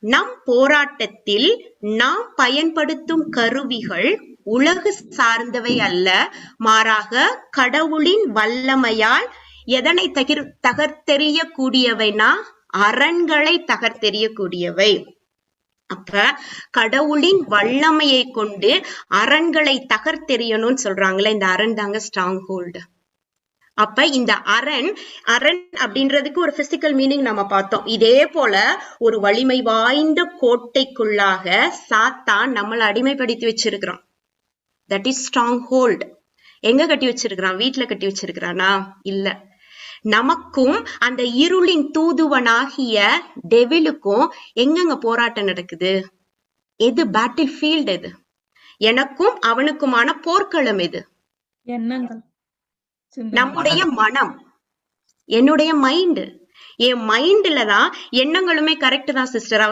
நம் போராட்டத்தில் நாம் பயன்படுத்தும் கருவிகள் உலகு சார்ந்தவை அல்ல, மாறாக கடவுளின் வல்லமையால் எதனை தகர்த்தெறியக்கூடியவைனா அரண்களை தகர்த்தெறியக்கூடியவை. அப்ப கடவுளின் வல்லமையை கொண்டு அரண்களை தகர்த்தெறியணும்னு சொல்றாங்களே, இந்த அரண் தாங்க ஸ்ட்ராங் ஹோல்டு. அப்ப இந்த அரண் அப்படின்றதுக்கு ஒரு பிசிக்கல் மீனிங் நம்ம பார்த்தோம். இதே போல ஒரு வலிமை வாய்ந்த கோட்டைக்குள்ளாக சாத்தான் நம்மளை அடிமைப்படுத்தி வச்சிருக்கிறான். That is strong hold. எங்க கட்டி வச்சிருக்கிறான்? வீட்டுல கட்டி வச்சிருக்கிறானா? இல்ல. நமக்கும் அந்த இருளின் தூதுவனாகிய டெவிலுக்கும் எங்கெங்க போராட்டம் நடக்குது? எது பேட்டில் ஃபீல்டு? எது? எனக்கும் அவனுக்குமான போர்க்களம் எது? எண்ணங்கள். நம்முடைய மனம், என்னுடைய மைண்ட். என் மைண்ட்ல தான் எண்ணங்களுமே கரெக்ட் தான் சிஸ்டர். அவன்